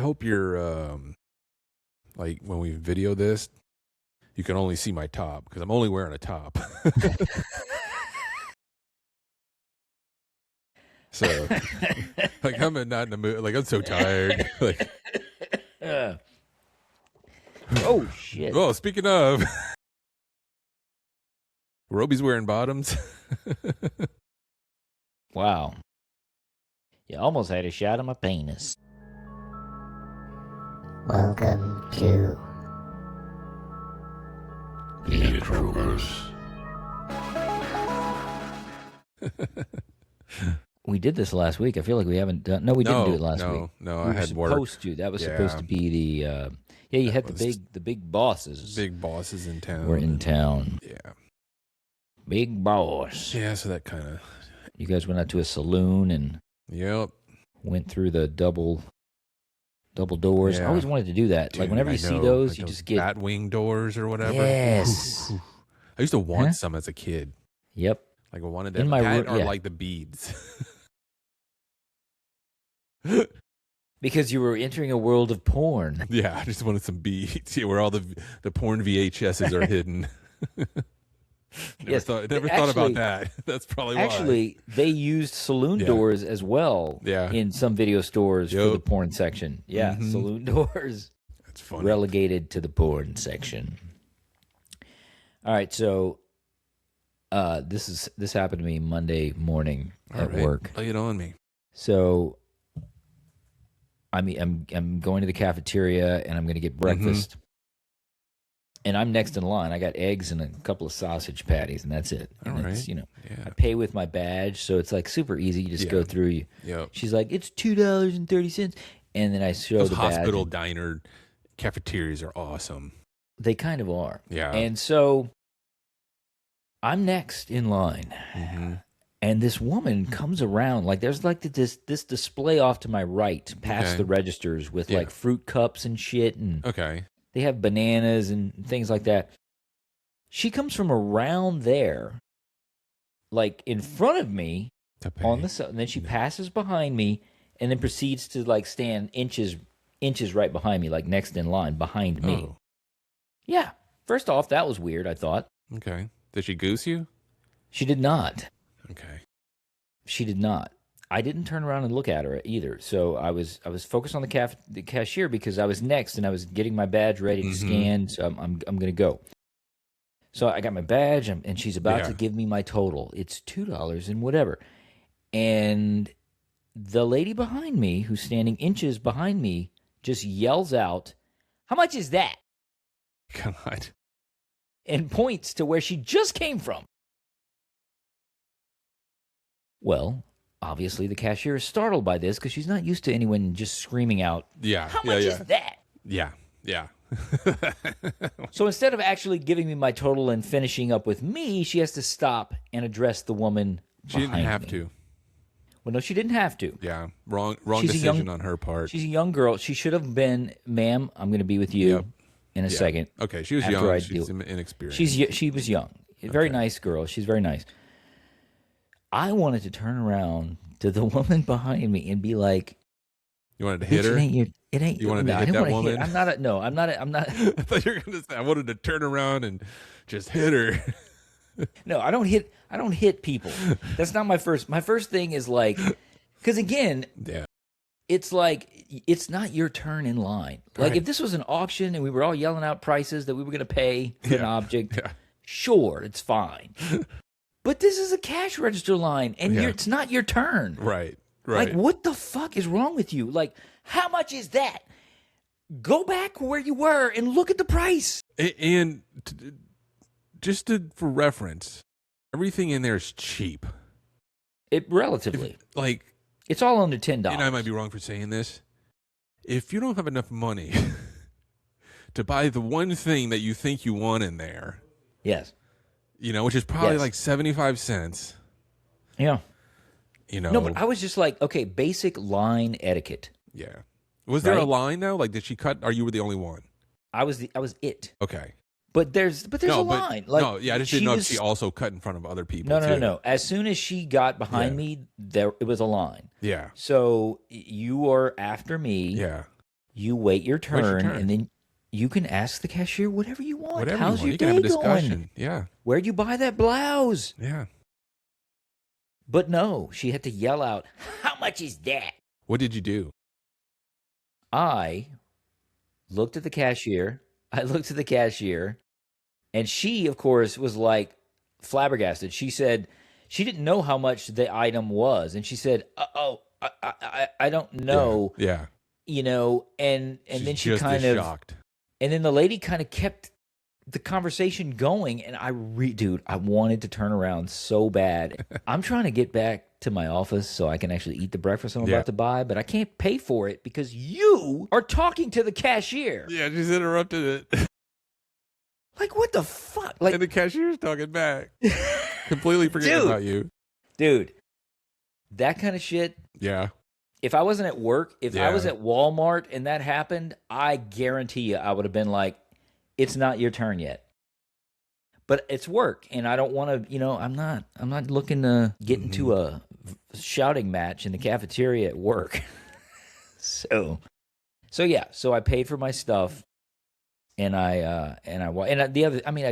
hope you're like when we video this, you can only see my top because I'm only wearing a top. So, like, I'm not in the mood. Like, I'm so tired. Like, oh shit! Oh, speaking of, Robi's wearing bottoms. Wow. You almost had a shot of my penis. Welcome to the Intruders. We did this last week. I feel like we haven't done. No, we didn't do it last week. No, we I had work. Supposed to. That was supposed to be the. Yeah, you had the big bosses. Big bosses in town. We're in town. Yeah. Big boss. Yeah, so that kind of. You guys went out to a saloon and. Yep. Went through the double doors. Yeah. I always wanted to do that. Dude, like whenever you see those, like you just get Batwing doors or whatever. Yes. I used to want some as a kid. Yep. Like I wanted to have or like the beads. Because you were entering a world of porn. Yeah, I just wanted some beads. Yeah, where all the porn VHSs are hidden. Never thought about that. That's probably why. Actually, they used saloon doors as well in some video stores for the porn section. Yeah, saloon doors. That's funny. Relegated to the porn section. All right, so this happened to me Monday morning at work. Lay it on me. So I'm going to the cafeteria and I'm going to get breakfast. And I'm next in line. I got eggs and a couple of sausage patties, and that's it. And it's, I pay with my badge, so it's like super easy. You just go through. She's like, it's $2.30, and then I show the badge. Hospital diner cafeterias are awesome. They kind of are. Yeah. And so I'm next in line, and this woman comes around. Like there's like this display off to my right, past the registers with like fruit cups and shit, and they have bananas and things like that. She comes from around there, like in front of me on the side, and then she passes behind me and then proceeds to like stand inches right behind me, like next in line behind me. Oh. Yeah. First off, that was weird, I thought. Okay. Did she goose you? She did not. Okay. She did not. I didn't turn around and look at her either. So I was focused on the cashier because I was next and I was getting my badge ready to scan. So I'm going to go. So I got my badge and she's about to give me my total. It's $2 and whatever. And the lady behind me, who's standing inches behind me, just yells out, "How much is that?" God. And points to where she just came from. Well, obviously the cashier is startled by this because she's not used to anyone just screaming out, "How much is that?" Yeah, yeah. So instead of actually giving me my total and finishing up with me, she has to stop and address the woman She didn't have to. Well, no, she didn't have to. Yeah, wrong decision on her part. She's a young girl. She should have been, "Ma'am, I'm going to be with you in a second." Okay, she was young. She's inexperienced. She was young. Very nice girl. She's very nice. I wanted to turn around to the woman behind me and be like, "You wanted to hit her? It ain't. You wanted to hit that woman? I'm not. I thought you were going to say I wanted to turn around and just hit her. No, I don't hit people. That's not my first. My first thing is like, because again, it's like it's not your turn in line. Like if this was an auction and we were all yelling out prices that we were going to pay for an object, sure, it's fine. But this is a cash register line, and it's not your turn. Right. Like, what the fuck is wrong with you? Like, how much is that? Go back where you were and look at the price. And for reference, everything in there is cheap. Relatively. It's all under $10. And I might be wrong for saying this. If you don't have enough money to buy the one thing that you think you want in there. Yes. Which is probably like 75 cents. Yeah. No, but I was just like, okay, basic line etiquette. Yeah. Was there a line though? Like, did she cut? Or you were the only one? I was it. Okay. But there's a line. Like, I just didn't know if she also cut in front of other people. No. As soon as she got behind me, it was a line. Yeah. So you are after me. Yeah. You wait your turn, and then you can ask the cashier whatever you want. Whatever How's you your can have a day discussion. going? Yeah. Where'd you buy that blouse? Yeah. But no, she had to yell out, "How much is that?" What did you do? I looked at the cashier. And she, of course, was like flabbergasted. She said she didn't know how much the item was. And she said, I don't know. Yeah. You know, and She's then she just kind as of shocked. And then the lady kind of kept the conversation going, and dude, I wanted to turn around so bad. I'm trying to get back to my office so I can actually eat the breakfast I'm about to buy, but I can't pay for it because you are talking to the cashier. Yeah, she's interrupted it. Like, what the fuck? Like, and the cashier's talking back. Completely forgetting about you. Dude, that kind of shit. Yeah. If I wasn't at work, if I was at Walmart and that happened, I guarantee you I would have been like, it's not your turn yet. But it's work, and I don't want to, I'm not looking to get into a shouting match in the cafeteria at work. So I paid for my stuff, and I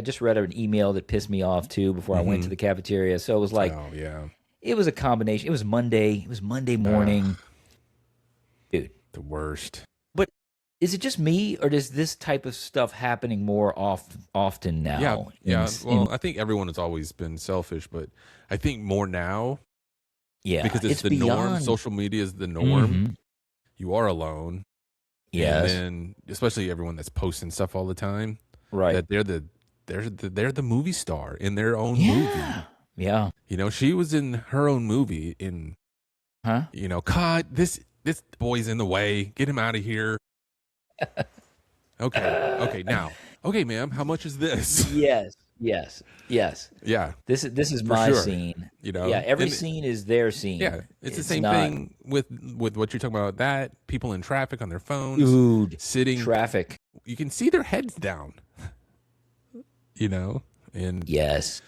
just read an email that pissed me off too before I went to the cafeteria. So it was like, it was a combination. It was Monday morning. Dude, the worst. But is it just me, or is this type of stuff happening more often now? Yeah. Well, I think everyone has always been selfish, but I think more now. Yeah, because it's the norm. Social media is the norm. You are alone. Yes. And then, especially everyone that's posting stuff all the time. Right. That they're the movie star in their own movie. Yeah. She was in her own movie God, this boy's in the way. Get him out of here. Okay, now. Okay, ma'am, how much is this? Yes. Yeah. This is my scene. Yeah, every scene is their scene. Yeah, it's the same thing with what you're talking about. That people in traffic on their phones, dude, sitting traffic. You can see their heads down. And yes,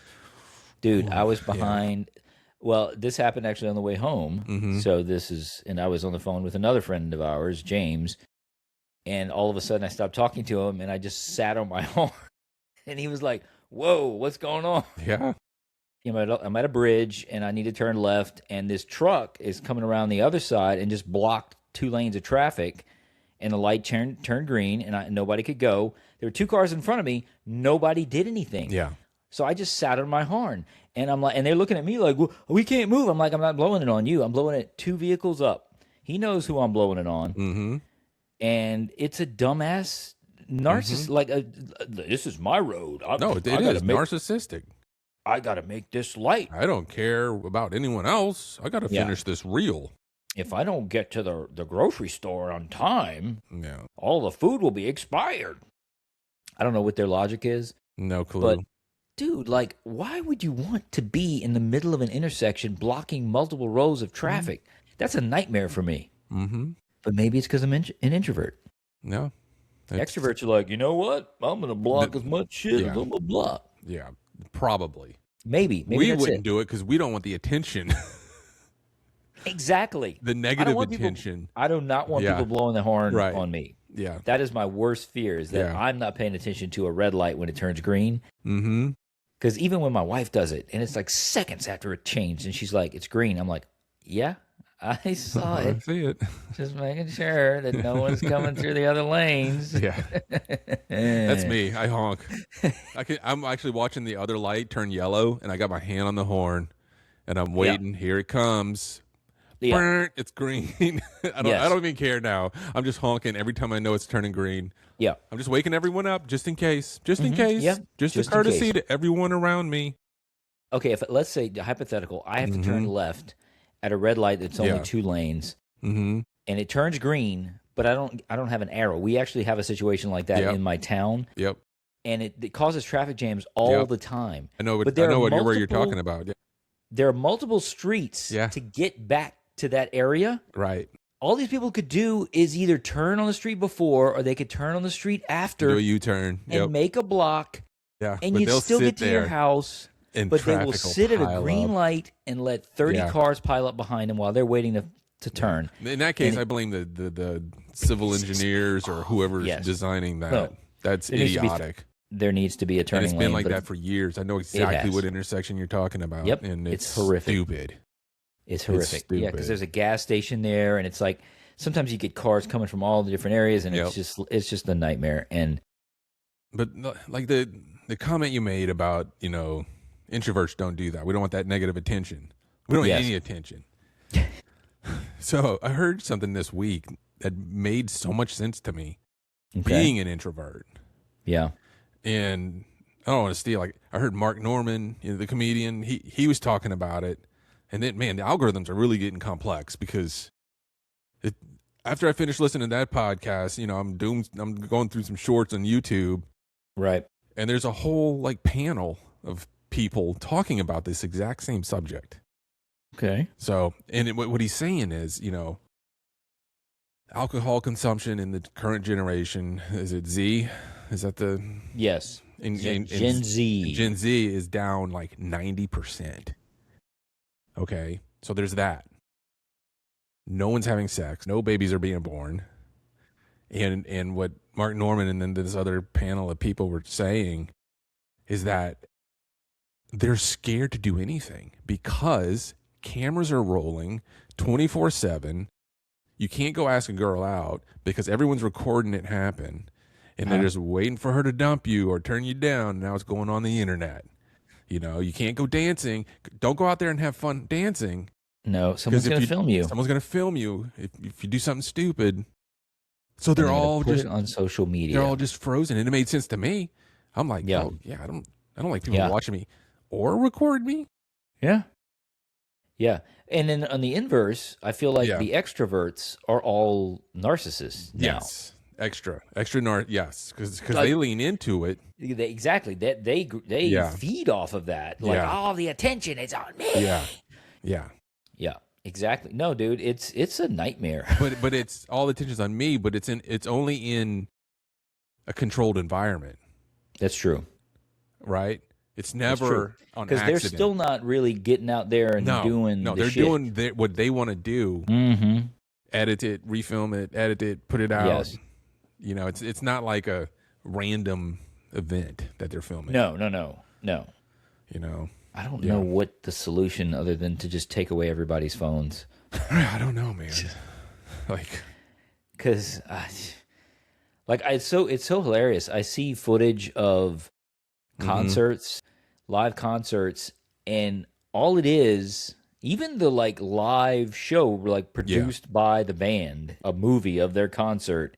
dude, I was behind. Yeah. Well, this happened actually on the way home. So and I was on the phone with another friend of ours, James, and all of a sudden I stopped talking to him and I just sat on my horn, and he was like, "Whoa, what's going on?" Yeah. I'm at a bridge and I need to turn left, and this truck is coming around the other side and just blocked 2 lanes of traffic, and the light turned green, and nobody could go. There were 2 cars in front of me. Nobody did anything. Yeah. So I just sat on my horn, and I'm like, and they're looking at me like, well, we can't move. I'm like, I'm not blowing it on you. I'm blowing it 2 vehicles up. He knows who I'm blowing it on. And it's a dumbass narcissist. Like, this is my road. It is narcissistic. I got to make this light. I don't care about anyone else. I got to finish this reel. If I don't get to the grocery store on time, all the food will be expired. I don't know what their logic is. No clue. But, dude, like, why would you want to be in the middle of an intersection blocking multiple rows of traffic? That's a nightmare for me. But maybe it's because I'm an introvert. No. Extroverts are like, you know what? I'm going to block as much shit as I'm going to block. Yeah, probably. Maybe we wouldn't do it because we don't want the attention. Exactly. The negative attention. I do not want people blowing the horn on me. Yeah. That is my worst fear, is that I'm not paying attention to a red light when it turns green. Because even when my wife does it, and it's like seconds after it changed, and she's like, it's green. I'm like, yeah, I saw it. I see it. Just making sure that no one's coming through the other lanes. Yeah. That's me. I honk. I'm actually watching the other light turn yellow, and I got my hand on the horn, and I'm waiting. Here it comes. Yeah. It's green. I don't even care now. I'm just honking every time I know it's turning green. Yeah. I'm just waking everyone up just in case. Just in case. Yeah. Just a courtesy to everyone around me. Okay, let's say hypothetical, I have to turn left at a red light that's only 2 lanes. And it turns green, but I don't have an arrow. We actually have a situation like that in my town. Yep. And it causes traffic jams all the time. I know where you're talking about. Yeah. There are multiple streets to get back to that area. Right. All these people could do is either turn on the street before, or they could turn on the street after. Do a U-turn. And make a block. Yeah. And you'd still get to your house. But they will sit at a green light and let 30 cars pile up behind them while they're waiting to turn. In that case, I blame the civil engineers or whoever's designing that. No. That's idiotic. There needs to be a turning lane. And it's been like that for years. I know exactly what intersection you're talking about. Yep. And it's horrific. Stupid. It's horrific. It's stupid. Yeah, because there's a gas station there, and it's like sometimes you get cars coming from all the different areas, and it's just a nightmare. But like the comment you made about, you know, introverts don't do that. We don't want that negative attention. We don't want any attention. So I heard something this week that made so much sense to me. Being an introvert. Yeah. And I don't want to steal, like, I heard Mark Norman, you know, the comedian, he was talking about it. And then, man, the algorithms are really getting complex because after I finished listening to that podcast, you know, I'm going through some shorts on YouTube. Right. And there's a whole, like, panel of people talking about this exact same subject. Okay. So, and what he's saying is, you know, alcohol consumption in the current generation, is it Z? Is that the... Yes. Gen Z. Gen Z is down like 90%. Okay, so there's that. No one's having sex. No babies are being born. And what Mark Norman and then this other panel of people were saying is that they're scared to do anything because cameras are rolling 24/7. You can't go ask a girl out because everyone's recording it happen. And they're just waiting for her to dump you or turn you down. Now it's going on the internet. You know, you can't go dancing. Don't go out there and have fun dancing. No, someone's going to film you. Someone's going to film you if you do something stupid. So they're all just on social media. They're all just frozen, and it made sense to me. I'm like, oh, yeah, I don't like people watching me or record me. Yeah, yeah. And then on the inverse, I feel like the extroverts are all narcissists now. Yes. Extra, yes, because they lean into it. Exactly. That they feed off of that. Like, all the attention is on me. Yeah. Exactly. No, dude, it's a nightmare. But it's all the attention's on me. But it's only in a controlled environment. That's true. Right. It's never on accident. Because they're still not really getting out there and doing. No, they're doing what they want to do. Mm-hmm. Edit it, refilm it, edit it, put it out. Yes. You know, it's not like a random event that they're filming. No. You know, I don't know what the solution other than to just take away everybody's phones. I don't know, man. Like, because it's so hilarious. I see footage of concerts, live concerts, and all it is, even the like live show, like produced by the band, a movie of their concert.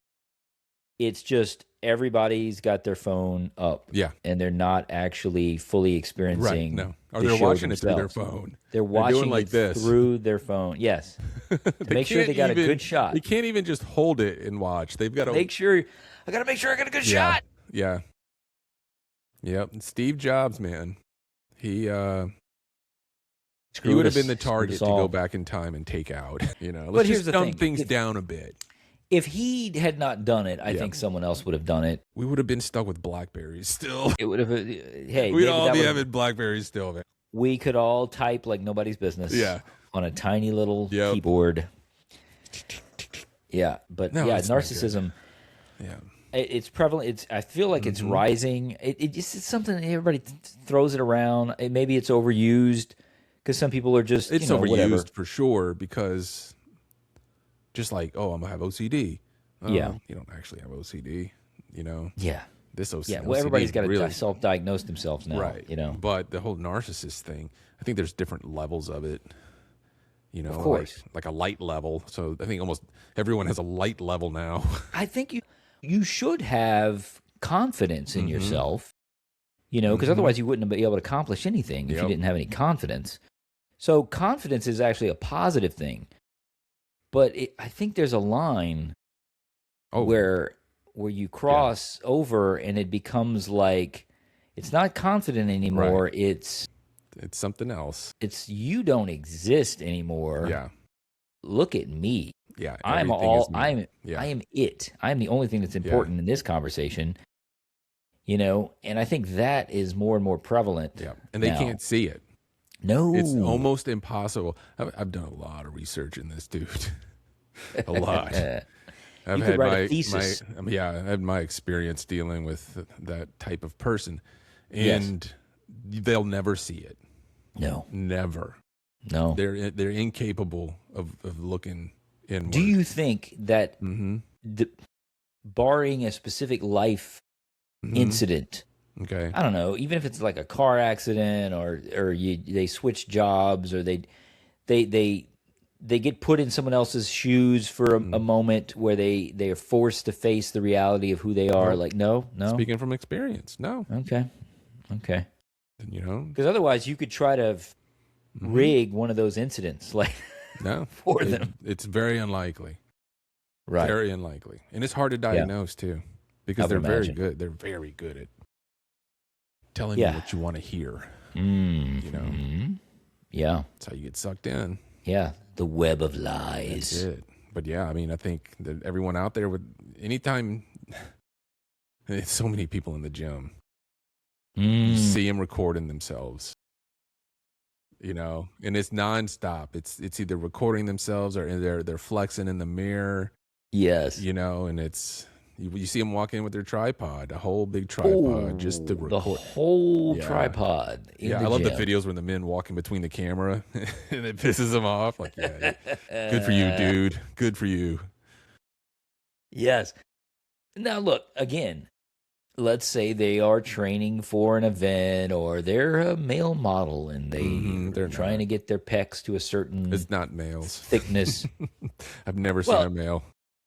It's just everybody's got their phone up. Yeah. And they're not actually fully experiencing. Right. No. Or they're watching it through their phone. They're watching it through their phone. Yes. To make sure they got a good shot. They can't even just hold it and watch. They've got to make sure I got a good shot. Yeah. Yep. And Steve Jobs, man. He would have been the target to go back in time and take out. You know, let's just dumb things down a bit. If he had not done it, I think someone else would have done it. We would have been stuck with BlackBerries still. It would have. Hey, we'd all be having BlackBerries still, man. We could all type like nobody's business. Yeah. On a tiny little keyboard. Yeah, but narcissism. Yeah. It's prevalent. I feel like it's rising. It's something that everybody throws it around. Maybe it's overused because some people are just overused whatever. For sure because. Just like, oh, I'm going to have OCD. You don't actually have OCD, you know? Yeah. This OCD. Yeah, well, everybody's got to self-diagnose themselves now. Right. You know? But the whole narcissist thing, I think there's different levels of it. You know? Of course. Like a light level. So I think almost everyone has a light level now. I think you should have confidence in yourself, you know, because otherwise you wouldn't be able to accomplish anything if you didn't have any confidence. So confidence is actually a positive thing. But I think there's a line where you cross over and it becomes like it's not confident anymore. Right. It's something else. It's you don't exist anymore. Yeah. Look at me. Yeah. I am it. I am the only thing that's important in this conversation. You know, and I think that is more and more prevalent. Yeah. And they can't see it. No. It's almost impossible. I've done a lot of research in this, dude. A lot. I've You could had write a thesis. I had my experience dealing with that type of person, and they'll never see it. No, never. No, They're incapable of looking inward. Do you think that, Mm-hmm. barring a specific life incident, Okay, I don't know, even if it's like a car accident or they switch jobs or they get put in someone else's shoes for a moment where they are forced to face the reality of who they are. Like, no. Speaking from experience, no. Okay. You know, because otherwise you could try to rig one of those incidents, like no, for them. It's very unlikely. Right. Very unlikely, and it's hard to diagnose too, because they're very good. They're very good at telling you what you want to hear. You know, yeah, that's how you get sucked in. Yeah, the web of lies. That's it. But yeah, I mean, I think that everyone out there would anytime. There's so many people in the gym. You see them recording themselves. You know, and it's nonstop. It's either recording themselves or they're flexing in the mirror. Yes. You know, and it's you see them walk in with their tripod, a whole big tripod, just to record. The whole tripod. I love the videos when the men walk in between the camera and it pisses them off. Like, yeah, good for you, dude. Good for you. Yes. Now, look, again, let's say they are training for an event or they're a male model and they're trying to get their pecs to a certain It's not males. Thickness. I've never seen a male.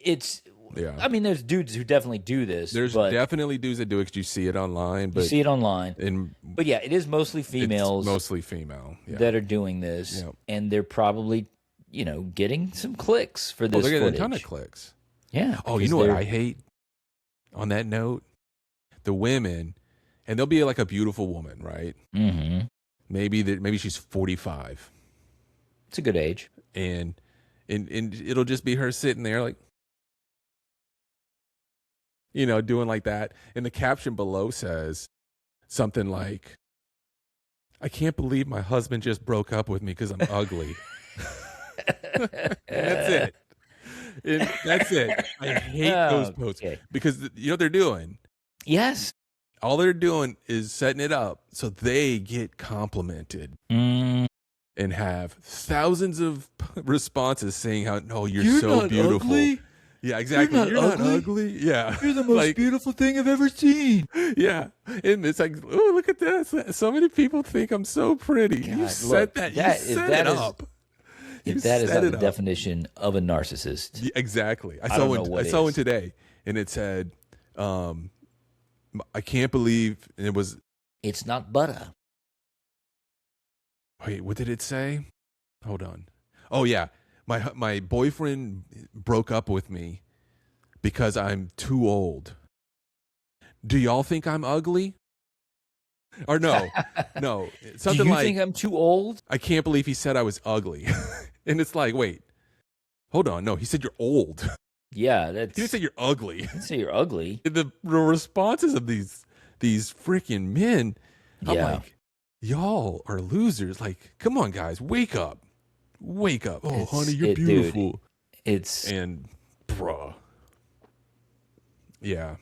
I mean, there's dudes who definitely do this. There's definitely dudes that do it because you see it online. But you see it online. But yeah, it is mostly females. It's mostly female. That are doing this. Yep. And they're probably, getting some clicks for this they're footage. getting a ton of clicks. Yeah. Oh, you know what I hate? On that note, the women, and they'll be like a beautiful woman, right? Mm-hmm. Maybe she's 45. It's a good age. And it'll just be her sitting there like, doing like that. And the caption below says something like, I can't believe my husband just broke up with me because I'm ugly. And that's it. And that's it. I hate those posts because you know what they're doing? Yes. All they're doing is setting it up so they get complimented and have thousands of responses saying how, no, you're so beautiful. Ugly? Yeah, exactly. You're not ugly. Yeah. You're the most beautiful thing I've ever seen. Yeah. And it's like, oh, look at this. So many people think I'm so pretty. God, you set that. You set it up. If that is not the definition of a narcissist. Yeah, exactly. I saw one today, and it said, I can't believe, and it was. It's not butter. Wait, what did it say? Hold on. Oh, yeah. My boyfriend broke up with me because I'm too old. Do y'all think I'm ugly? Or no. Something Do you like, think I'm too old? I can't believe he said I was ugly. And it's like, wait, hold on. No, he said you're old. Yeah, He didn't say you're ugly. He didn't say you're ugly. The responses of these freaking men, I'm like, y'all are losers. Like, come on, guys, wake up. Wake up. Oh, honey, you're beautiful. Dude, and bruh. Yeah.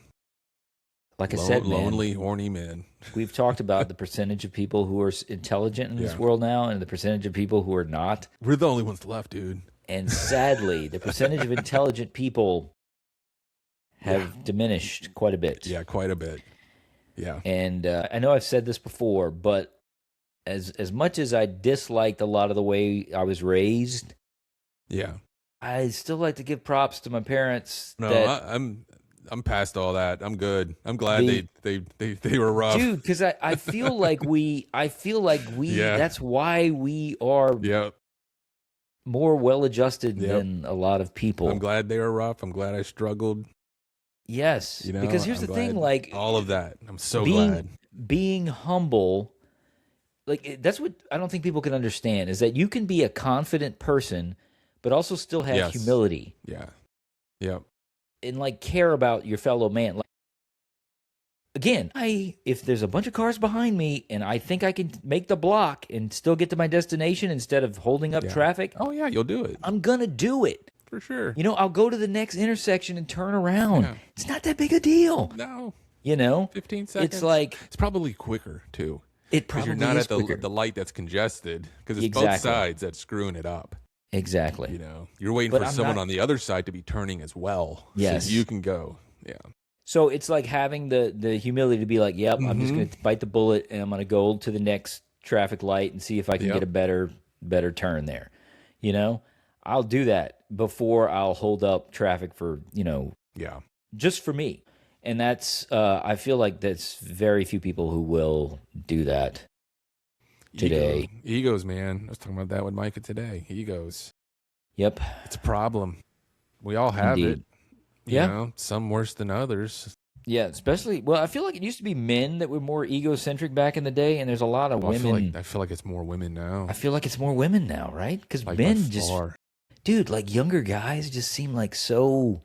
Like I said, lonely, horny men. We've talked about the percentage of people who are intelligent in this world now and the percentage of people who are not. We're the only ones left, dude. And sadly, the percentage of intelligent people have diminished quite a bit. Yeah, quite a bit. Yeah. And I know I've said this before, but as much as I disliked a lot of the way I was raised, I still like to give props to my parents. No, I'm past all that. I'm good. I'm glad they were rough, dude. Because I feel like we. That's why we are. More well-adjusted than a lot of people. I'm glad they were rough. I'm glad I struggled. Yes, because here's the thing, like all of that. I'm so glad. Being humble, like that's what I don't think people can understand is that you can be a confident person, but also still have humility. Yeah. Yep. And like care about your fellow man. Like, again, if there's a bunch of cars behind me and I think I can make the block and still get to my destination instead of holding up traffic. Oh yeah, you'll do it. I'm gonna do it. for sure. You know, I'll go to the next intersection and turn around. Yeah. It's not that big a deal. No. You know? 15 seconds. It's like... It's probably quicker, too. It probably you're not is at the, quicker. the light that's congested, because it's both sides that's screwing it up. Exactly. You know, you're waiting for someone on the other side to be turning as well. Yes. So you can go. Yeah. So it's like having the humility to be like, yep, I'm just going to bite the bullet and I'm going to go to the next traffic light and see if I can get a better turn there. You know, I'll do that before I'll hold up traffic for, you know, just for me. And that's, I feel like that's very few people who will do that today. Egos, man. I was talking about that with Micah today. Egos. Yep. It's a problem. We all have it. You Yeah. know, some worse than others. Yeah, especially, well, I feel like it used to be men that were more egocentric back in the day, and there's a lot of women. I feel like it's more women now. I feel like it's more women now, right? Because like men just, dude, like younger guys just seem like so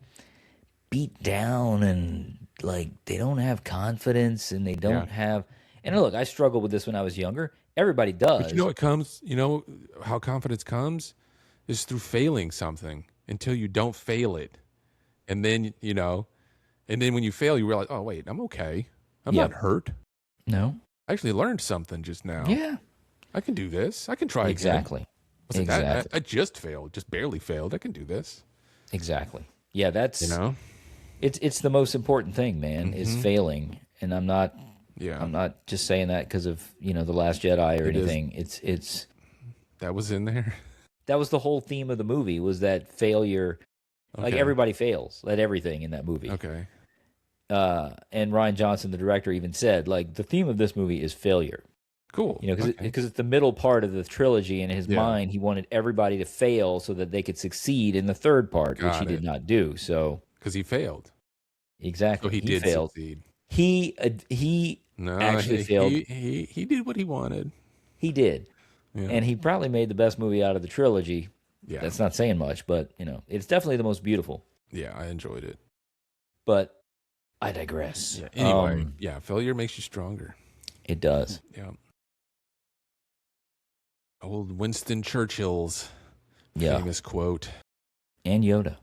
beat down and like they don't have confidence and they don't have. And look, I struggled with this when I was younger. Everybody does. But you know how confidence comes is through failing something until you don't fail it. And then, you know, and then when you fail, you realize, oh, wait, I'm okay. I'm not hurt. No. I actually learned something just now. Yeah. I can do this. I can try exactly. again. Exactly. I just failed, just barely failed. I can do this. Exactly. Yeah, that's, you know, it's the most important thing, man, is failing. And I'm not just saying that because of, you know, The Last Jedi or anything. It's that was in there. That was the whole theme of the movie, was that failure. Like everybody fails at everything in that movie. Okay. And Rian Johnson, the director, even said, like, the theme of this movie is failure. Cool. You know, because it's the middle part of the trilogy. In his mind, he wanted everybody to fail so that they could succeed in the third part, which he did not do. So because he failed. Exactly. So he did failed. Succeed. He actually failed. He did what he wanted. He did. Yeah. And he probably made the best movie out of the trilogy. Yeah. That's not saying much, but, you know, it's definitely the most beautiful. Yeah, I enjoyed it. But I digress. Yeah. Anyway, failure makes you stronger. It does. Yeah. Old Winston Churchill's famous quote. And Yoda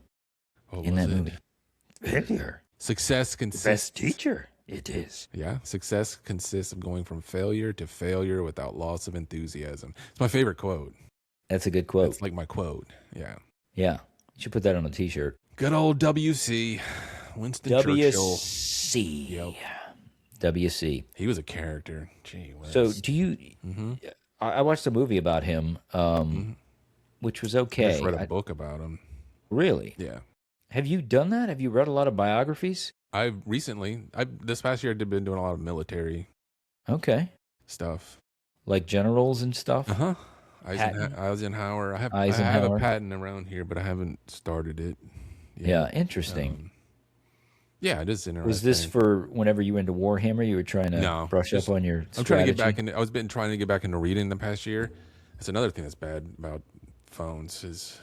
in that movie. Failure. Success consists... The best teacher. It is. Yeah. Success consists of going from failure to failure without loss of enthusiasm. It's my favorite quote. That's a good quote. It's like my quote. Yeah. Yeah. You should put that on a t-shirt. Good old WC. Winston Churchill. WC. Yep. WC. He was a character. Gee whiz. So do you... I watched a movie about him, which was okay. I just read a book about him. Really? Yeah. Have you done that? Have you read a lot of biographies? This past year, I've been doing a lot of military stuff. Like generals and stuff? Uh-huh. Eisenhower. I have a patent around here, but I haven't started it yet. Yeah, interesting. It is interesting. Was this for whenever you were into Warhammer, you were trying to brush up on your strategy? I'm trying to get back into, trying to get back into reading the past year. That's another thing that's bad about phones is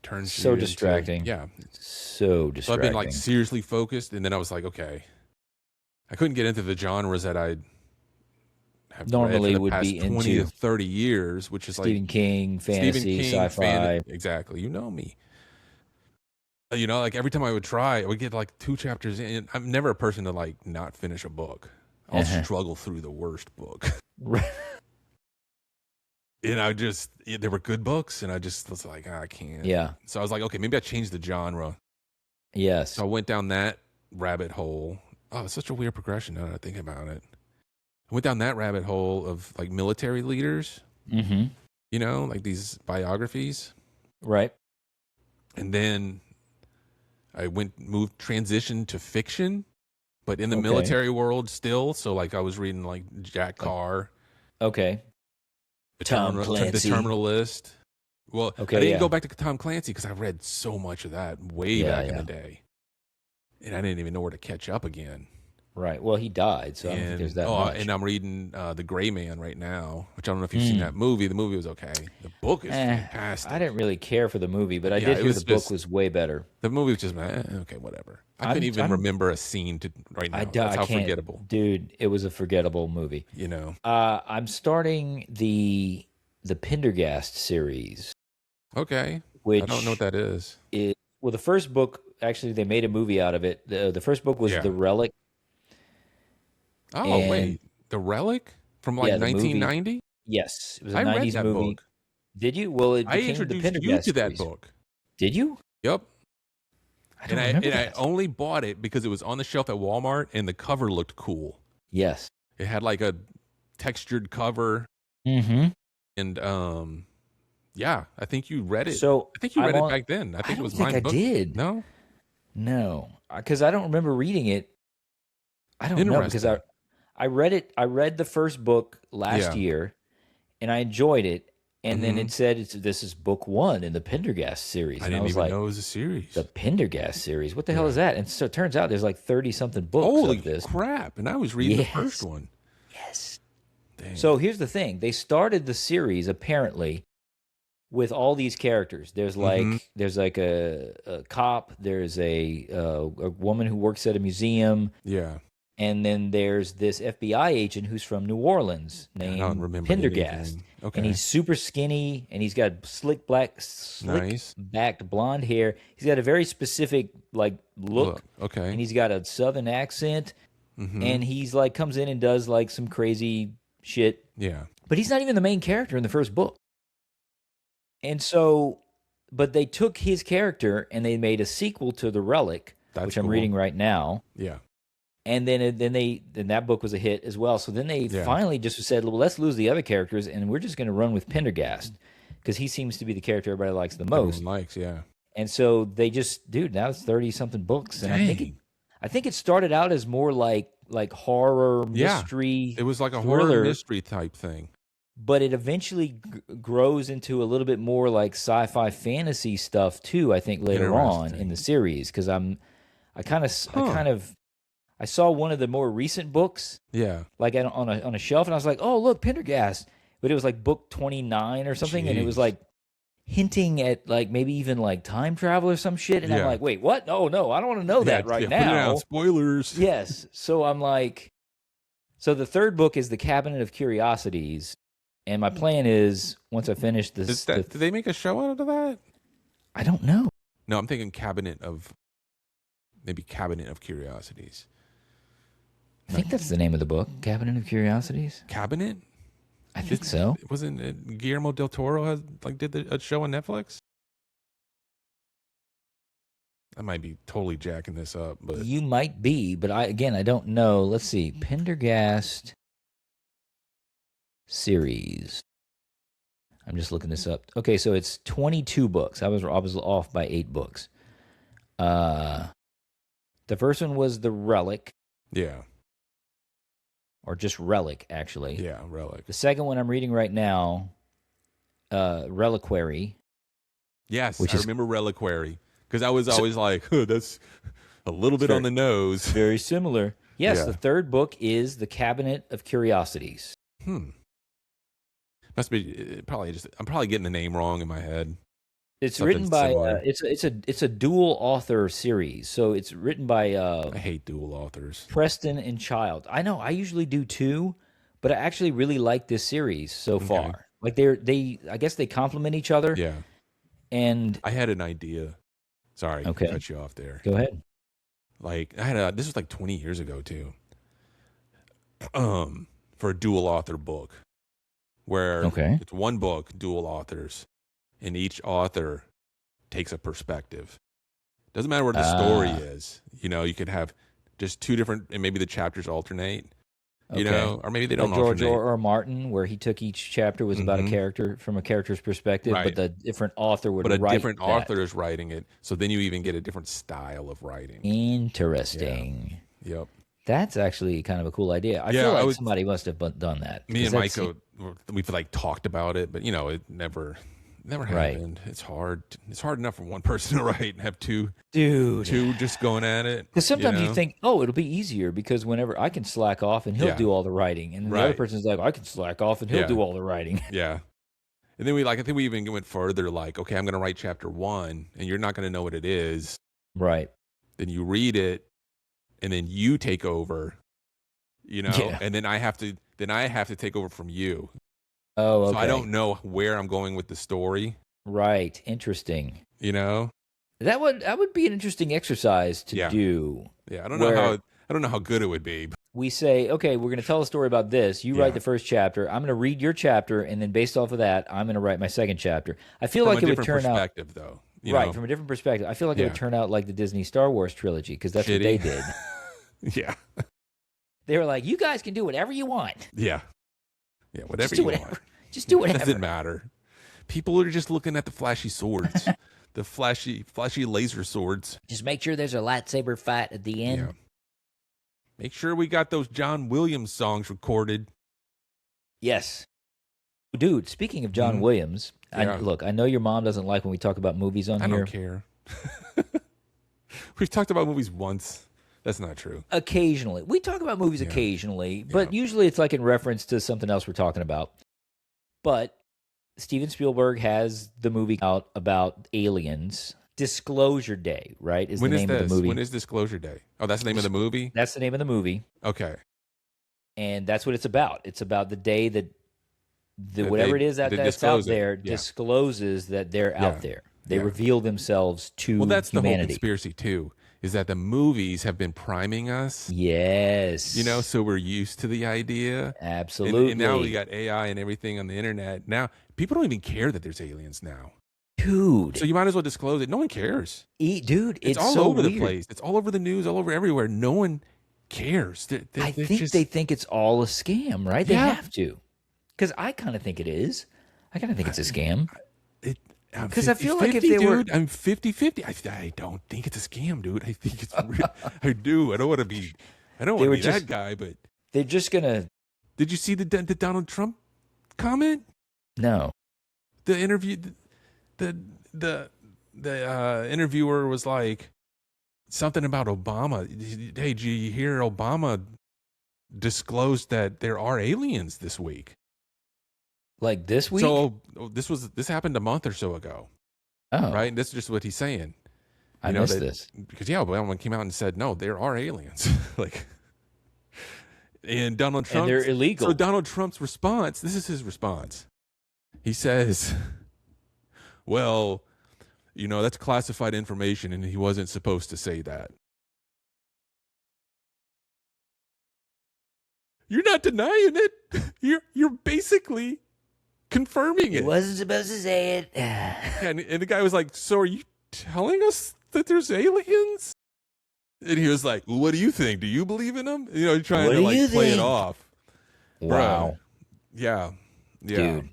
turns so distracting. So distracting. So I've been like seriously focused, and then I was like, okay, I couldn't get into the genres that I have normally read for the would past be 20 into to 30 years, which is Stephen King, fantasy, sci-fi. Exactly. You know me. You know, like every time I would try, I would get like 2 chapters in. I'm never a person to like not finish a book. I'll struggle through the worst book. And there were good books, and I just was like, I can't. Yeah. So I was like, okay, maybe I changed the genre. Yes. So I went down that rabbit hole. Oh, it's such a weird progression now that I think about it. I went down that rabbit hole of like military leaders. Mm-hmm. You know, like these biographies. Right. And then I transitioned to fiction, but in the military world still. So like I was reading like Jack Carr. Okay. Tom Clancy. The Terminalist. Well, I didn't go back to Tom Clancy because I read so much of that way back in the day. And I didn't even know where to catch up again. Right. Well, he died, so I don't think there's that much. And I'm reading The Gray Man right now, which I don't know if you've seen that movie. The movie was okay. The book is fantastic. I didn't really care for the movie, but I did hear the book was way better. The movie was just, okay, whatever. I couldn't even remember a scene right now. That's how forgettable. Dude, it was a forgettable movie. You know. I'm starting the Pendergast series. Okay. which I don't know what that is. Well, the first book, actually, they made a movie out of it. The first book was The Relic. Oh, And wait. The Relic? From like yeah, the movie. 1990? Yes, it was a I read 90s that movie. book. Did you? Well, it I became the introduced you Pendergast to that series. book. Did you? Yep. I don't remember that. I only bought it because it was on the shelf at Walmart and the cover looked cool. Yes. It had like a textured cover. Mm-hmm. And yeah, I think you read it. So I think you read it back then. I think it was my book. I did. No? No, because I don't remember reading it. I don't know because I read it. I read the first book last year, and I enjoyed it. And then it said this is book 1 in the Pendergast series. I and didn't I was even like, know it was a series. The Pendergast series. What the hell is that? And so it turns out there's like 30-something books of this. Holy crap! And I was reading the first one. Yes. Dang. So here's the thing: they started the series apparently with all these characters. There's like a cop. There's a woman who works at a museum. Yeah. And then there's this FBI agent who's from New Orleans named Pendergast. Okay. And he's super skinny, and he's got slick backed blonde hair. He's got a very specific like look. Okay. And he's got a southern accent. And he's like comes in and does like some crazy shit. Yeah. But he's not even the main character in the first book. And so, but they took his character and they made a sequel to The Relic, which I'm reading right now. Yeah. And then that book was a hit as well. So then they finally just said, well, let's lose the other characters, and we're just going to run with Pendergast because he seems to be the character everybody likes the most. Everyone likes, yeah. And so they just, now it's 30-something books, and I think it started out as more like horror mystery. It was like a thriller, horror mystery type thing. But it eventually grows into a little bit more like sci-fi fantasy stuff too. I think later on in the series because I saw one of the more recent books, like on a shelf, and I was like, "Oh, look, Pendergast!" But it was like book 29 or something, and it was like hinting at like maybe even like time travel or some shit. And I'm like, "Wait, what? No, I don't want to know that right now." Put it out. Spoilers. Yes. So I'm like, so the third book is the Cabinet of Curiosities, and my plan is once I finish this. Did they make a show out of that? I don't know. No, I'm thinking Cabinet of Curiosities. I think that's the name of the book, Cabinet of Curiosities. Cabinet? I think so. Wasn't it Guillermo del Toro did a show on Netflix? I might be totally jacking this up, but you might be, but I don't know. Let's see, Pendergast series. I'm just looking this up. Okay, so it's 22 books. I was off by 8 books. The first one was The Relic. Yeah. Or just Relic, actually. Yeah, Relic. The second one I'm reading right now, Reliquary. Yes, I remember Reliquary. Because I was always like, that's a little bit on the nose. Very similar. Yes, the third book is The Cabinet of Curiosities. Must be I'm probably getting the name wrong in my head. It's written by it's a dual author series. So it's written by I hate dual authors. Preston and Child. I know, I usually do too, but I actually really like this series so far. Like I guess they complement each other. Yeah. And I had an idea. Sorry, I cut you off there. Go ahead. Like this was like 20 years ago too. For a dual author book. Where it's one book, dual authors. And each author takes a perspective. Doesn't matter what the story is. You could have just 2 different, and maybe the chapters alternate. Or maybe they don't George alternate. or Martin, where he took each chapter was about a character from a character's perspective, but the different author would write. But a different author is writing it, so then you even get a different style of writing. Interesting. Yeah. Yep. That's actually kind of a cool idea. I feel like somebody must have done that. Me and Mike, we've talked about it, but it never happened. It's hard. It's hard enough for one person to write and have two just going at it. Because sometimes you think, oh, it'll be easier because whenever I can slack off and he'll do all the writing, and then the other person's like, I can slack off and he'll do all the writing. Yeah. And then I think we even went further. Like, okay, I'm going to write chapter 1, and you're not going to know what it is. Right. Then you read it, and then you take over. And then I have to take over from you. Oh, okay. So I don't know where I'm going with the story. Right. Interesting. You know? That would be an interesting exercise to do. Yeah, I don't know how good it would be. But we say, okay, we're going to tell a story about this. You write the first chapter. I'm going to read your chapter, and then based off of that, I'm going to write my second chapter. I feel like it would turn out perspective, though. From a different perspective. I feel like it would turn out like the Disney Star Wars trilogy because that's what they did. Yeah. They were like, you guys can do whatever you want. Yeah. Yeah, whatever you want. Just do whatever. It doesn't matter. People are just looking at the flashy swords, the flashy laser swords. Just make sure there's a lightsaber fight at the end. Yeah. Make sure we got those John Williams songs recorded. Yes. Dude, speaking of John Williams, I know your mom doesn't like when we talk about movies on here. I don't care. We've talked about movies once. That's not true. Occasionally. We talk about movies occasionally, but usually it's like in reference to something else we're talking about. But Steven Spielberg has the movie out about aliens. Disclosure Day, right? Is when the name of the movie. When is Disclosure Day? Oh, that's the name of the movie? That's the name of the movie. Okay. And that's what it's about. It's about the day that whatever it is that's out there discloses that they're out there. They reveal themselves to humanity. Well, that's the whole conspiracy, too, is that the movies have been priming us. Yes. You know, so we're used to the idea. Absolutely. And now we got AI and everything on the internet. Now, people don't even care that there's aliens now. Dude. So you might as well disclose it. No one cares. Dude, it's all so over weird. the place. It's all over the news, all over everywhere. No one cares. I think they think it's all a scam, right? They have to. Because I kind of think it is. I kind of think it's a scam. Because I feel like if they were... I'm 50-50. I don't think it's a scam, dude. I think it's real. I do. I don't want to be that guy, but... They're just going to... Did you see the Donald Trump comment? No. The interview... The interviewer was like something about Obama. Hey, did you hear Obama disclosed that there are aliens this week? Like this week? So this happened a month or so ago. Oh, right. And that's just what he's saying. I missed this because Obama came out and said no, there are aliens. Like, and Donald Trump, and they're illegal. So Donald Trump's response. This is his response. He says, well, that's classified information and he wasn't supposed to say that. You're not denying it. You're basically confirming it. He wasn't supposed to say it. and the guy was like, so are you telling us that there's aliens? And he was like, well, what do you think? Do you believe in them? Trying to play it off. Wow. Bro. Yeah. Dude.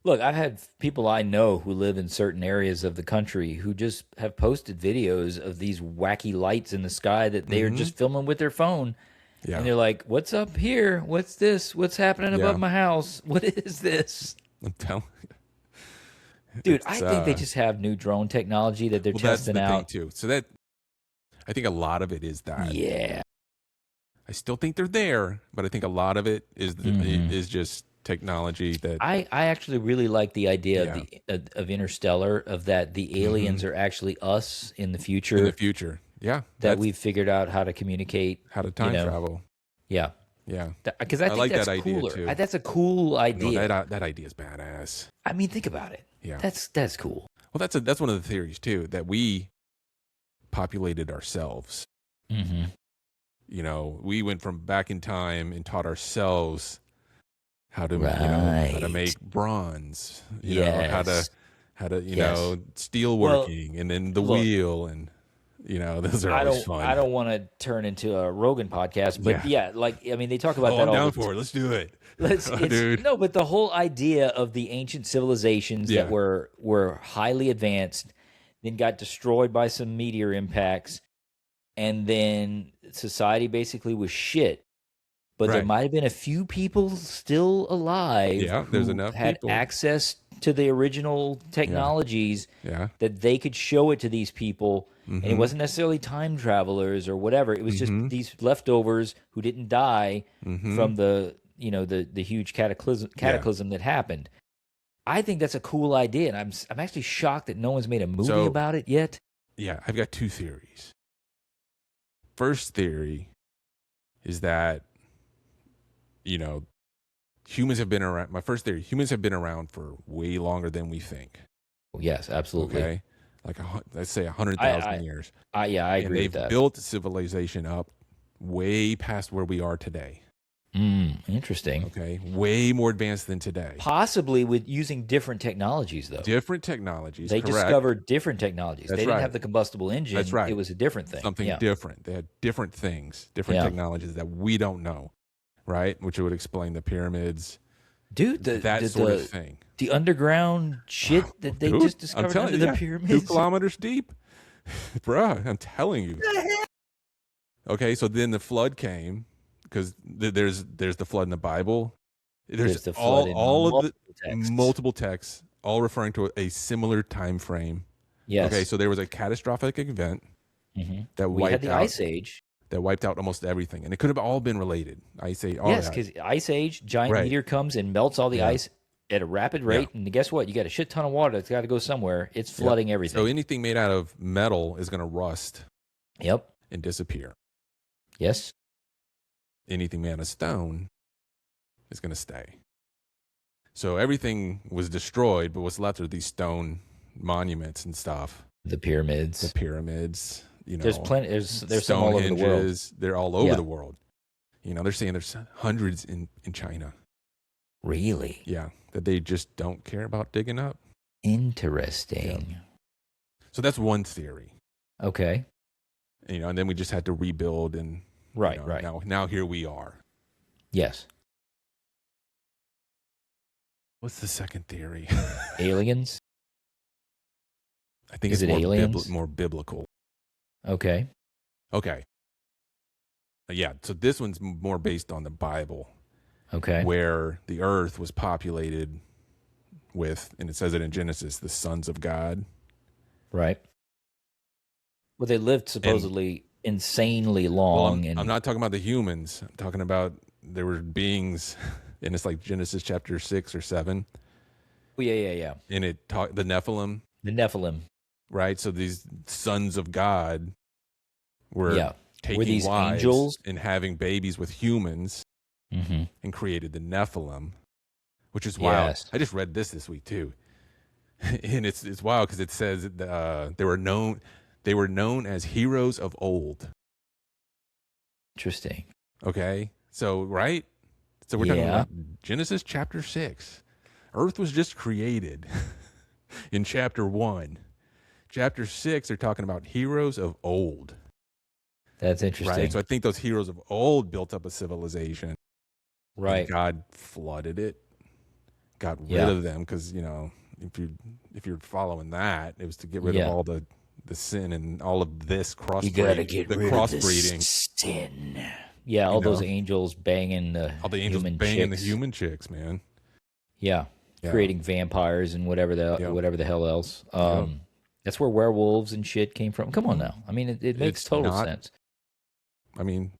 Look, I've had people I know who live in certain areas of the country who just have posted videos of these wacky lights in the sky that they are just filming with their phone. Yeah. And they're like, what's up here? What's this? What's happening above my house? What is this? I'm telling you. Dude, I think they just have new drone technology that they're testing out. That's the thing, too. So I think a lot of it is that. Yeah. I still think they're there, but I think a lot of it is just technology that I actually really like the idea of Interstellar, of that the aliens are actually us in the future. In the future, yeah. That we've figured out how to communicate. How to time travel. Yeah. Yeah. Because I think like that's that idea cooler. too. That's a cool idea. No, that idea is badass. I mean, think about it. Yeah. That's cool. Well, that's one of the theories too, that we populated ourselves. Mm-hmm. We went from back in time and taught ourselves how to how to make bronze, how to steel working, and then the wheel, and those are always fun. I don't want to turn into a Rogan podcast, but they talk about that I'm all down for it. Let's do it. Dude. No, but the whole idea of the ancient civilizations that were highly advanced, then got destroyed by some meteor impacts, and then society basically was shit. But there might have been a few people still alive. Yeah, there's enough had people. access to the original technologies that they could show it to these people. And it wasn't necessarily time travelers or whatever. It was just these leftovers who didn't die from the the huge cataclysm that happened. I think that's a cool idea, and I'm actually shocked that no one's made a movie about it yet. Yeah, I've got two theories. First theory is that humans have been around. My first theory: humans have been around for way longer than we think. Yes, absolutely. Okay, like let's say 100,000 years. I agree with that. They've built civilization up way past where we are today. Interesting. Okay, way more advanced than today. Possibly with using different technologies, though. Different technologies. They correct. discovered different technologies. That's they didn't right. have the combustible engine. That's right. It was a different thing. Something different. They had different things, different technologies that we don't know, right? Which would explain the pyramids, dude. That sort of thing. The underground shit that they just discovered under the pyramids, 2 kilometers deep, bruh. I'm telling you. Okay, so then the flood came. Because there's the flood in the Bible. There's the flood all of the texts. multiple texts, all referring to a similar time frame. Yes. Okay, so there was a catastrophic event that we had the Ice Age. That wiped out almost everything, and it could have all been related. Ice Age. Yes, because Ice Age, giant meteor comes and melts all the ice at a rapid rate, and guess what? You got a shit ton of water that's got to go somewhere. It's flooding everything. So anything made out of metal is going to rust. Yep. And disappear. Yes. Anything made out of stone is going to stay. So everything was destroyed, but what's left are these stone monuments and stuff. The pyramids. You know, there's plenty. There's some all over the world. They're all over the world. You know, they're saying there's hundreds in China. Really? Yeah, that they just don't care about digging up. Interesting. Yeah. So that's one theory. Okay. You know, and then we just had to rebuild and. Right, you know, right. Now here we are. Yes. What's the second theory? Aliens? I think it's more biblical. Okay. Yeah, so this one's more based on the Bible. Okay. Where the earth was populated with, and it says it in Genesis, the sons of God. Right. Well, they lived supposedly insanely long. Well, I'm not talking about the humans. I'm talking about there were beings, and it's like Genesis chapter 6 or 7. Oh, yeah. And it talked the Nephilim. The Nephilim. Right? So these sons of God were taking these wives angels? And having babies with humans and created the Nephilim, which is wild. Yes. I just read this week too. And it's wild because it says they were known as heroes of old. Interesting. Okay. So, right? So we're talking about Genesis chapter 6. Earth was just created in chapter 1. Chapter 6, they're talking about heroes of old. That's interesting. Right? So I think those heroes of old built up a civilization. Right. God flooded it, got rid of them because, you know, if you're following that, it was to get rid of all the sin and all of this crossbreeding. You gotta get rid of the sin. Yeah, all those angels banging the human chicks, man. Yeah, creating vampires and whatever the hell else. That's where werewolves and shit came from. Come on now. I mean, it makes total sense. I mean,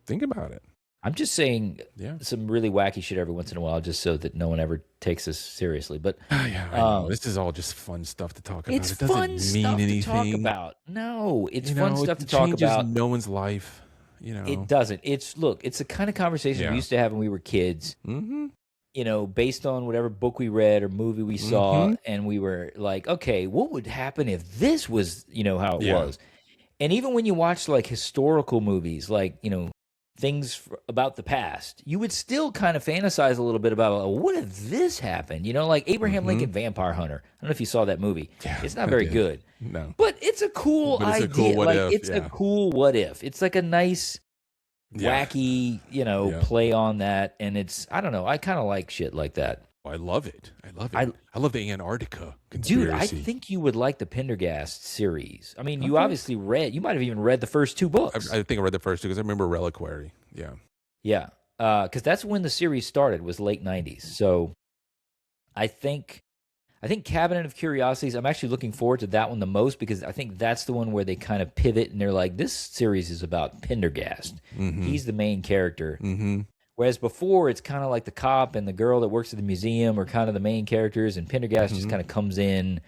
think about it. I'm just saying some really wacky shit every once in a while just so that no one ever takes us seriously. But I know. This is all just fun stuff to talk about. It's it doesn't fun mean stuff anything. to talk about. No, it's fun stuff to talk changes about. No one's life. You know, it doesn't. It's the kind of conversation we used to have when we were kids. Mm-hmm. You know, based on whatever book we read or movie we saw, and we were like, okay, what would happen if this was, how it was? And even when you watch like historical movies, like, things about the past, you would still kind of fantasize a little bit about, what if this happened? Like Abraham Lincoln Vampire Hunter. I don't know if you saw that movie. Yeah, it's not very good. No. But it's a cool idea. It's a cool what if. It's like a nice wacky, play on that, and it's, I don't know, I kind of like shit like that. I love it. I love the Antarctica conspiracy. Dude, I think you would like the Pendergast series. I mean, you might have even read the first two books. I think I read the first two because I remember Reliquary. Yeah, because that's when the series started, was late 90s. So I think Cabinet of Curiosities, I'm actually looking forward to that one the most because I think that's the one where they kind of pivot and they're like, this series is about Pendergast. He's the main character. Whereas before, it's kind of like the cop and the girl that works at the museum are kind of the main characters, and Pendergast just kind of comes in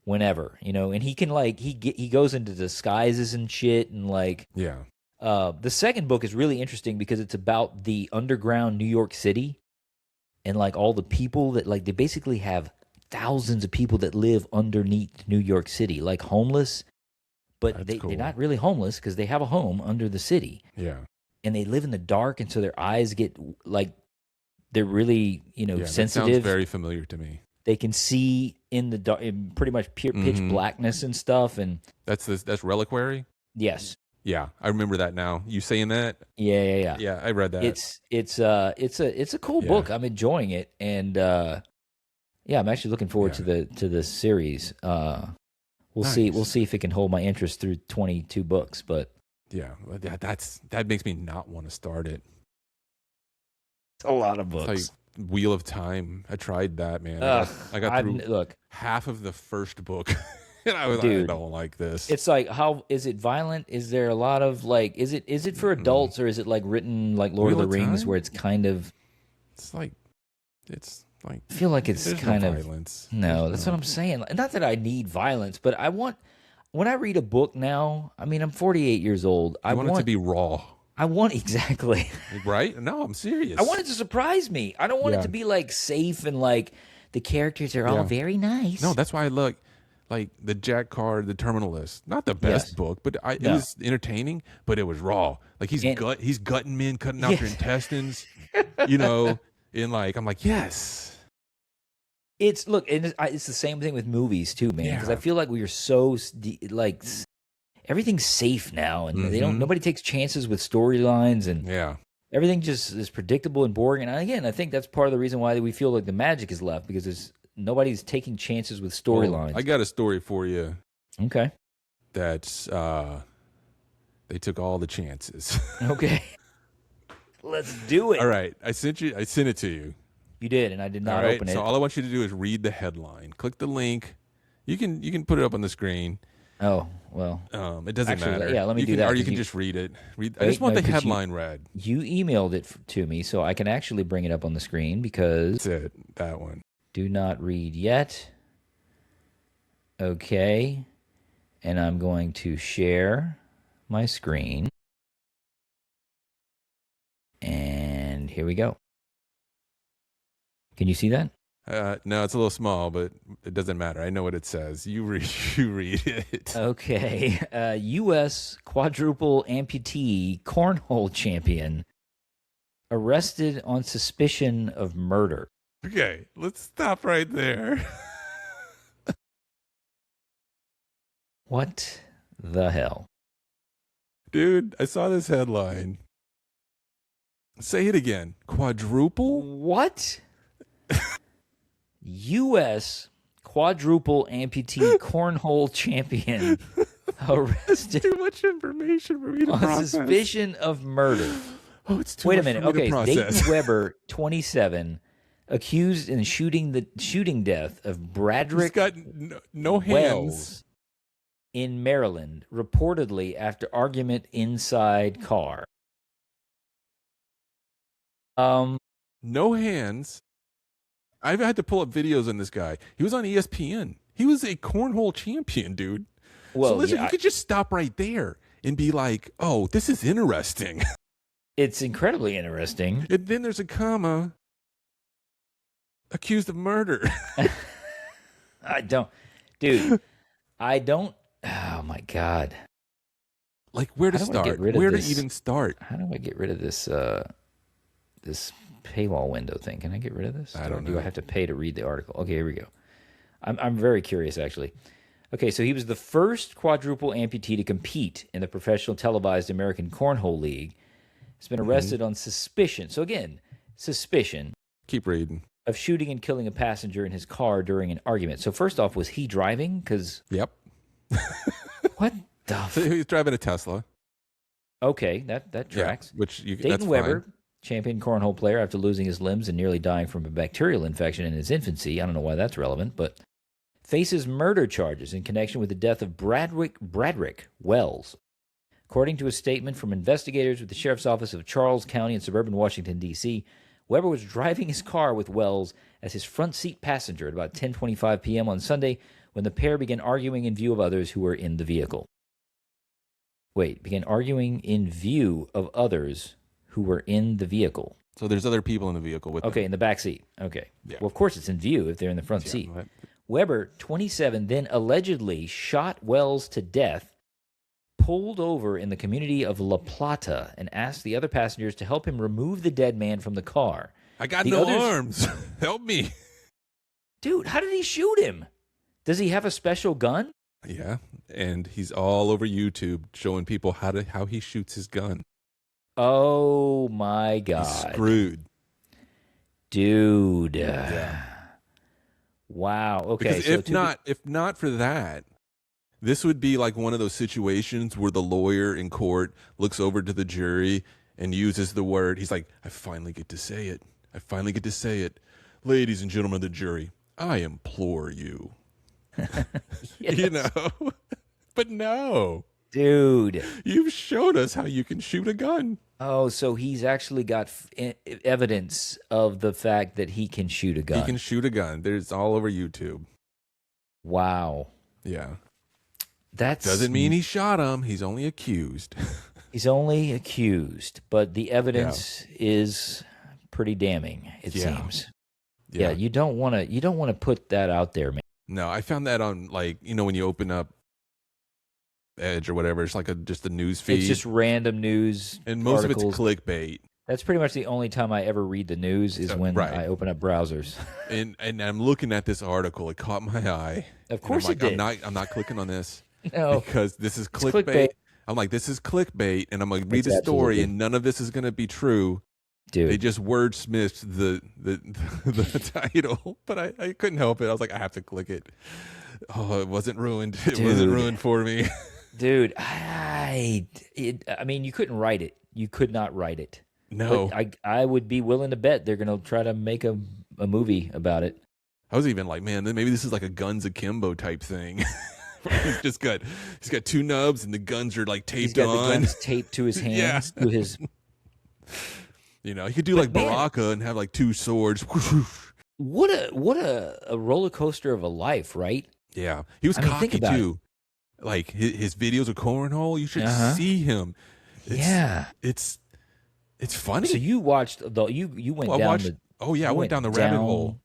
whenever, and he can he goes into disguises and shit, and the second book is really interesting because it's about the underground New York City and like all the people that they basically have thousands of people that live underneath New York City, like homeless, but they're not really homeless because they have a home under the city. Yeah. And they live in the dark, and so their eyes get like they're really, sensitive. That sounds very familiar to me. They can see in the dark, in pretty much pure pitch blackness and stuff. And that's Reliquary. Yes. Yeah, I remember that now. You saying that? Yeah. Yeah, I read that. It's a cool book. I'm enjoying it, and I'm actually looking forward to the series. We'll see if it can hold my interest through 22 books. But that makes me not want to start it. It's a lot of books. It's like Wheel of Time. I tried that, man. I got through half of the first book. And I don't like this. It's like, how is it violent? Is there a lot of like, is it for adults, or is it like written like Lord of the Rings, where it's kind of, it's like I feel like it's kind of violence. No, that's what I'm saying. Not that I need violence, but when I read a book now, I mean, I'm 48 years old. I want it to be raw. I want exactly. Right? No, I'm serious. I want it to surprise me. I don't want it to be like safe and like the characters are all very nice. No, that's why I look. Like the Jack Card, The Terminalist, not the best book, but it was entertaining. But it was raw. Like he's gutting men, cutting out their intestines. And like I'm like, yes. It's the same thing with movies too, man. Because I feel like we are so like everything's safe now, and nobody takes chances with storylines, and everything just is predictable and boring. And again, I think that's part of the reason why we feel like the magic is left, because nobody's taking chances with storylines. I got a story for you. Okay. That's they took all the chances. Okay. Let's do it. All right. I sent it to you. You did, and I did not open it. So all I want you to do is read the headline. Click the link. You can put it up on the screen. Oh, well. It doesn't matter. Yeah, let me do that. Or you can just read it. I just want the headline read. You emailed it to me, so I can actually bring it up on the screen because that's it. That one. Do not read yet. Okay. And I'm going to share my screen. And here we go. Can you see that? No, it's a little small, but it doesn't matter. I know what it says. You read it. Okay. U.S. quadruple amputee cornhole champion arrested on suspicion of murder. Okay, let's stop right there. What the hell? Dude, I saw this headline. Say it again. Quadruple? What? U.S. quadruple amputee cornhole champion arrested. Too much information for me to process. On suspicion of murder. Oh, it's too much for me to process. Dayton Weber, 27, accused in shooting death of Bradrick. He's got no hands. Wells in Maryland, reportedly after argument inside car. No hands. I've had to pull up videos on this guy. He was on ESPN. He was a cornhole champion, dude. Well, so listen, you could just stop right there and be like, "Oh, this is interesting." It's incredibly interesting. And then there's a comma. Accused of murder. I don't. Oh my God. Like, where to start? Where to even start? How do I get rid of this? This paywall window thing. Can I get rid of this? I don't know. Do I have to pay to read the article? Okay, here we go. I'm very curious, actually. Okay, so he was the first quadruple amputee to compete in the professional televised American Cornhole League. He's been arrested on suspicion. So again, suspicion. Keep reading. Of shooting and killing a passenger in his car during an argument. So first off, was he driving? Because yep. What the? So he was driving a Tesla. Okay, that tracks. Yeah, Dayton Weber, champion cornhole player, after losing his limbs and nearly dying from a bacterial infection in his infancy. I don't know why that's relevant, but faces murder charges in connection with the death of Bradrick Wells. According to a statement from investigators with the Sheriff's Office of Charles County in suburban Washington, D.C., Weber was driving his car with Wells as his front seat passenger at about 10:25 p.m. on Sunday when the pair began arguing in view of others who were in the vehicle. Began arguing in view of others who were in the vehicle. So there's other people in the vehicle with them. Okay, in the back seat. Okay. Yeah. Well, of course it's in view if they're in the front seat. Right. Weber, 27, then allegedly shot Wells to death, pulled over in the community of La Plata, and asked the other passengers to help him remove the dead man from the car. I got no arms. Help me. Dude, how did he shoot him? Does he have a special gun? Yeah, and he's all over YouTube showing people how he shoots his gun. Oh my God. He's screwed. Dude. Yeah. Wow. Okay. Because if not for that, this would be like one of those situations where the lawyer in court looks over to the jury and uses the word. He's like, I finally get to say it. I finally get to say it. Ladies and gentlemen of the jury, I implore you. Yes. You know? But no. Dude. You've showed us how you can shoot a gun. Oh, so he's actually got evidence of the fact that he can shoot a gun. He can shoot a gun. There's all over YouTube. Wow. Yeah. That doesn't mean he shot him. He's only accused. He's only accused, but the evidence is pretty damning, it seems. Yeah, you don't want to put that out there, man. No, I found that on, like, you know, when you open up Edge or whatever, it's like just a news feed. It's just random news and most articles. of it's clickbait. That's pretty much the only time I ever read the news is when I open up browsers. and I'm looking at this article. It caught my eye. Of course it did. I'm not clicking on this. No. Because this is clickbait. I'm like, this is clickbait, and I'm like, read the story, and none of this is going to be true. Dude. They just wordsmithed the title, but I couldn't help it. I was like, I have to click it. Oh, it wasn't ruined. It wasn't ruined for me. Dude, I mean, you couldn't write it. You could not write it. No. But I would be willing to bet they're going to try to make a movie about it. I was even like, man, maybe this is like a Guns Akimbo type thing. he's got two nubs and the guns are like taped on. He's got the guns taped to his hands, to his. You know, he could do like Baraka and have like two swords. What a roller coaster of a life, right? Yeah, he was cocky too. Like his videos of cornhole, you should see him. It's funny. So you watched you went down the. Oh yeah, I went down the rabbit hole.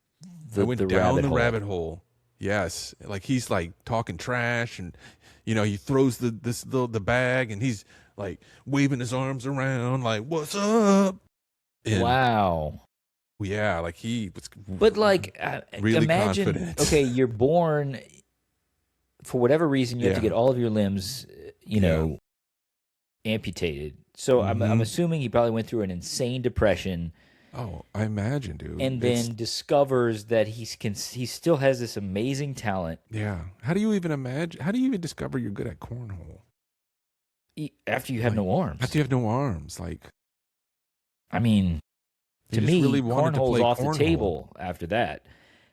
I went down the rabbit hole. Yes, like he's like talking trash, and you know he throws the bag, and he's like waving his arms around, like "What's up?" And, wow. Yeah, like he was. But like, really imagine. confident. Okay, you're born. For whatever reason, you have to get all of your limbs, amputated. So I'm assuming he probably went through an insane depression. Oh, I imagine, dude. And then discovers that he still has this amazing talent. Yeah. How do you even imagine? How do you even discover you're good at cornhole? After you have no arms. After you have no arms, like. I mean, to me, really cornhole's off the table after that.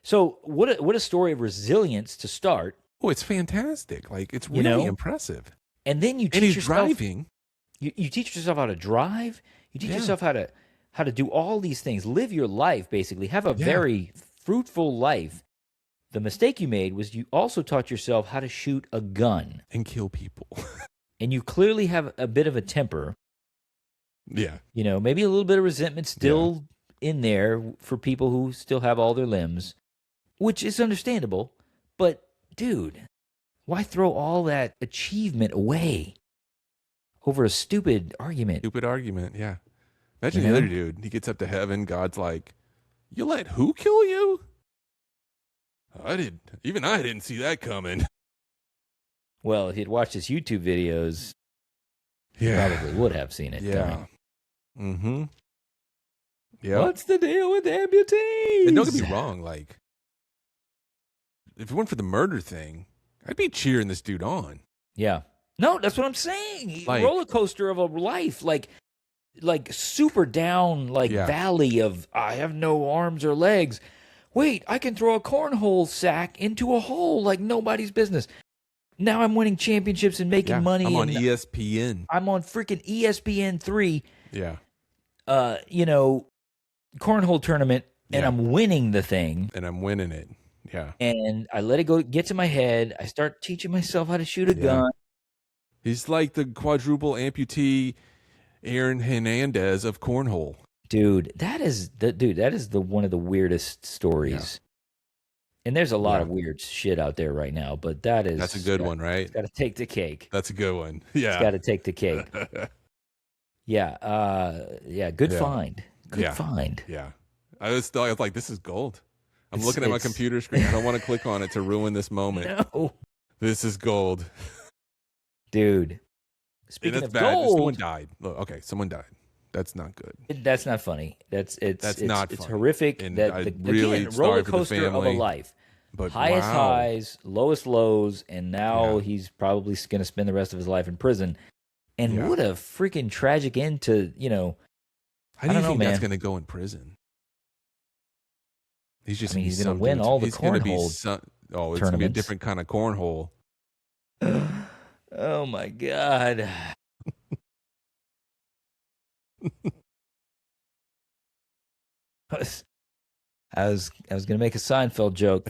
So what a story of resilience to start. Oh, it's fantastic! Like it's really impressive. And then you teach yourself driving. You teach yourself how to drive. You teach yourself how to do all these things. Live your life, basically. Have a very fruitful life. The mistake you made was you also taught yourself how to shoot a gun and kill people. And you clearly have a bit of a temper. Yeah. Maybe a little bit of resentment still in there for people who still have all their limbs, which is understandable. But dude, why throw all that achievement away over a stupid argument? Stupid argument, yeah. Imagine the other dude. He gets up to heaven. God's like, "You let who kill you?" I didn't see that coming. Well, if he'd watched his YouTube videos, he probably would have seen it. Yeah. Mm-hmm. Yeah. What's the deal with amputees? And don't get me wrong, like, if it weren't for the murder thing, I'd be cheering this dude on. Yeah. No, that's what I'm saying. Like, roller coaster of a life, like super down, valley of I have no arms or legs. Wait, I can throw a cornhole sack into a hole like nobody's business. Now I'm winning championships and making money. I'm on ESPN. I'm on freaking ESPN 3. Yeah. Cornhole tournament, and I'm winning the thing. And I'm winning it. Yeah. And I let it get to my head. I start teaching myself how to shoot a gun. He's like the quadruple amputee Aaron Hernandez of cornhole. Dude, that is the one of the weirdest stories. And there's a lot of weird shit out there right now, but that's a good one, right? It's got to take the cake. That's a good one. Yeah, it's got to take the cake. Good find. Good find. Yeah, I was like, this is gold. I'm looking at my computer screen. I don't want to click on it to ruin this moment. No, this is gold, dude. Speaking of bad. gold, Someone died. Look, okay, someone died. That's not good. That's not funny. It's horrific. And Again, roller coaster of a life. But highest highs, lowest lows, and now he's probably going to spend the rest of his life in prison. And what a freaking tragic end to, How do you think that's going to go in prison? He's just he's going to win all the cornhole it's going to be a different kind of cornhole. Oh my God. I was going to make a Seinfeld joke.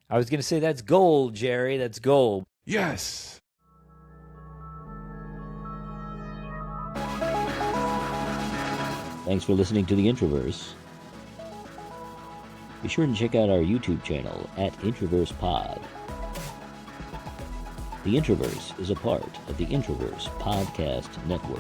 I was going to say, that's gold, Jerry. That's gold. Yes. Thanks for listening to The Introverse. Be sure to check out our YouTube channel at Introverse Pod. The Introverse is a part of the Introverse Podcast Network.